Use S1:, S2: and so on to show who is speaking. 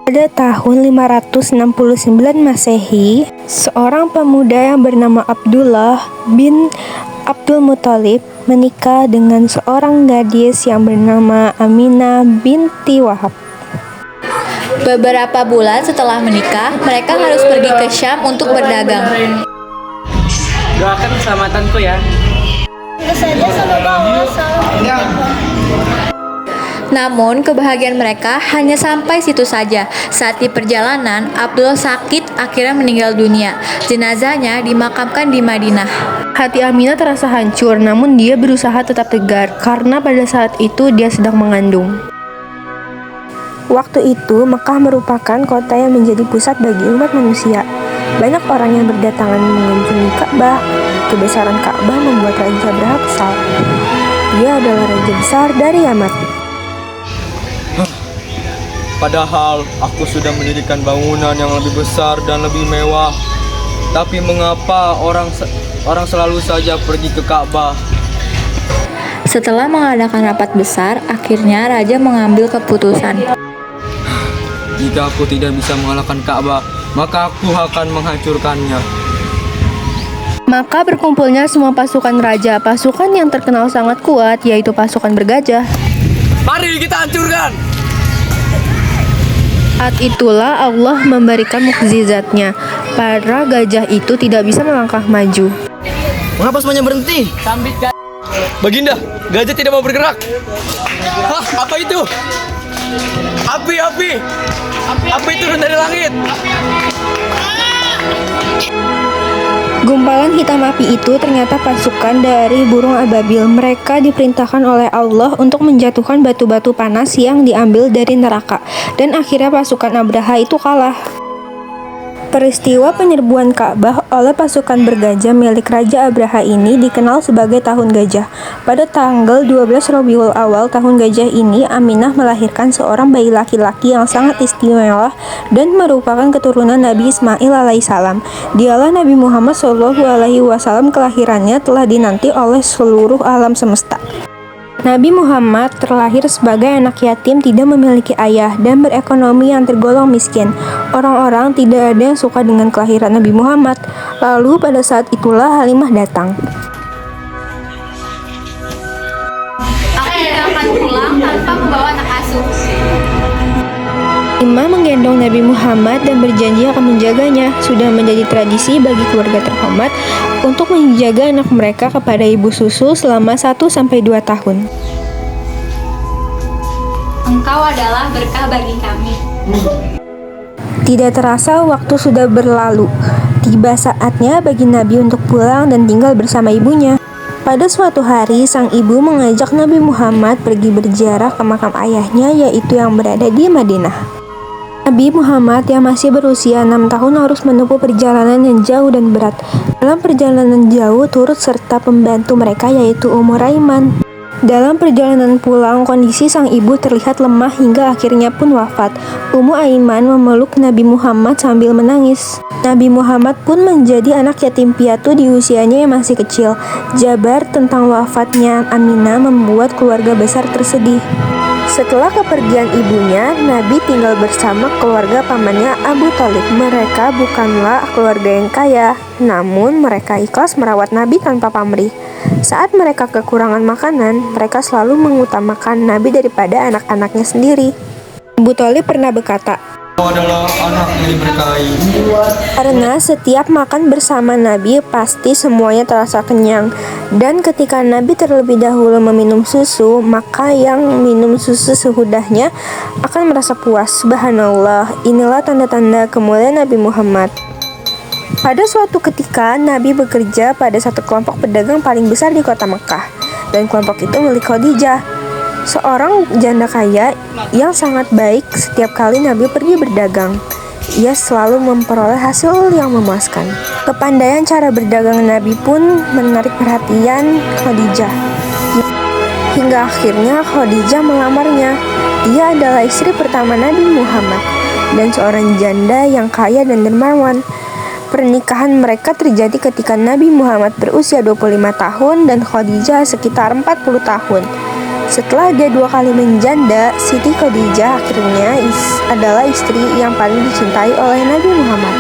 S1: Pada tahun 569 Masehi, seorang pemuda yang bernama Abdullah bin Abdul Muthalib menikah dengan seorang gadis yang bernama Aminah binti Wahab.
S2: Beberapa bulan setelah menikah, mereka harus pergi ke Syam untuk berdagang.
S3: Doakan keselamatanku ya.
S2: Namun, kebahagiaan mereka hanya sampai situ saja. Saat di perjalanan, Abdullah sakit akhirnya meninggal dunia. Jenazahnya dimakamkan di Madinah.
S1: Hati Aminah terasa hancur, namun dia berusaha tetap tegar karena pada saat itu dia sedang mengandung. Waktu itu, Mekah merupakan kota yang menjadi pusat bagi umat manusia. Banyak orang yang berdatangan mengunjungi Ka'bah. Kebesaran Ka'bah membuat Raja Abraha kesal. Dia adalah raja besar dari Yaman.
S4: Padahal aku sudah mendirikan bangunan yang lebih besar dan lebih mewah. Tapi mengapa orang selalu saja pergi ke Ka'bah?
S2: Setelah mengadakan rapat besar, akhirnya raja mengambil keputusan.
S4: Jika aku tidak bisa mengalahkan Ka'bah, maka aku akan menghancurkannya.
S1: Maka berkumpulnya semua pasukan raja. Pasukan yang terkenal sangat kuat yaitu pasukan bergajah.
S4: Mari kita hancurkan!
S1: Saat itulah Allah memberikan mukjizatnya. Para gajah itu tidak bisa melangkah maju.
S4: Mengapa semuanya berhenti? Baginda, gajah tidak mau bergerak. Hah, apa itu? Api! Api turun dari langit.
S1: Gumpalan hitam api itu ternyata pasukan dari burung ababil. Mereka diperintahkan oleh Allah untuk menjatuhkan batu-batu panas yang diambil dari neraka. Dan akhirnya pasukan Abraha itu kalah. Peristiwa penyerbuan Ka'bah oleh pasukan bergajah milik Raja Abraha ini dikenal sebagai Tahun Gajah. Pada tanggal 12 Rabiul Awal tahun gajah ini, Aminah melahirkan seorang bayi laki-laki yang sangat istimewa dan merupakan keturunan Nabi Ismail alaihissalam. Dialah Nabi Muhammad SAW. Kelahirannya telah dinanti oleh seluruh alam semesta. Nabi Muhammad terlahir sebagai anak yatim, tidak memiliki ayah, dan berekonomi yang tergolong miskin. Orang-orang tidak ada yang suka dengan kelahiran Nabi Muhammad. Lalu pada saat itulah Halimah datang.
S2: Aku tidak akan pulang tanpa membawa anak asuh.
S1: Halimah menggendong Nabi Muhammad dan berjanji akan menjaganya. Sudah menjadi tradisi bagi keluarga terhormat untuk menjaga anak mereka kepada ibu susu selama 1-2 tahun.
S2: Engkau adalah berkah bagi kami.
S1: Tidak terasa waktu sudah berlalu. Tiba saatnya bagi Nabi untuk pulang dan tinggal bersama ibunya. Pada suatu hari, sang ibu mengajak Nabi Muhammad pergi berziarah ke makam ayahnya, yaitu yang berada di Madinah. Nabi Muhammad yang masih berusia 6 tahun harus menempuh perjalanan yang jauh dan berat. Dalam perjalanan jauh turut serta pembantu mereka yaitu Ummu Raiman. Dalam perjalanan pulang, kondisi sang ibu terlihat lemah hingga akhirnya pun wafat. Ummu Aiman memeluk Nabi Muhammad sambil menangis. Nabi Muhammad pun menjadi anak yatim piatu di usianya yang masih kecil. Jabar tentang wafatnya Aminah membuat keluarga besar tersedih. Setelah kepergian ibunya, Nabi tinggal bersama keluarga pamannya Abu Thalib. Mereka bukanlah keluarga yang kaya, namun mereka ikhlas merawat Nabi tanpa pamrih. Saat mereka kekurangan makanan, mereka selalu mengutamakan Nabi daripada anak-anaknya sendiri. Abu Thalib pernah berkata,
S4: Kau adalah anak yang diberkahi.
S1: karena setiap makan bersama Nabi pasti semuanya terasa kenyang. Dan ketika Nabi terlebih dahulu meminum susu, maka yang minum susu sesudahnya akan merasa puas. Subhanallah, inilah tanda-tanda kemuliaan Nabi Muhammad. Pada suatu ketika, Nabi bekerja pada satu kelompok pedagang paling besar di kota Mekah. Dan kelompok itu milik Khadijah, seorang janda kaya yang sangat baik. Setiap kali Nabi pergi berdagang, ia selalu memperoleh hasil yang memuaskan. Kepandaian cara berdagang Nabi pun menarik perhatian Khadijah. Hingga akhirnya Khadijah melamarnya. Dia adalah istri pertama Nabi Muhammad dan seorang janda yang kaya dan dermawan. Pernikahan mereka terjadi ketika Nabi Muhammad berusia 25 tahun dan Khadijah sekitar 40 tahun. Setelah dia 2 kali menjanda, Siti Khadijah akhirnya adalah istri yang paling dicintai oleh Nabi Muhammad.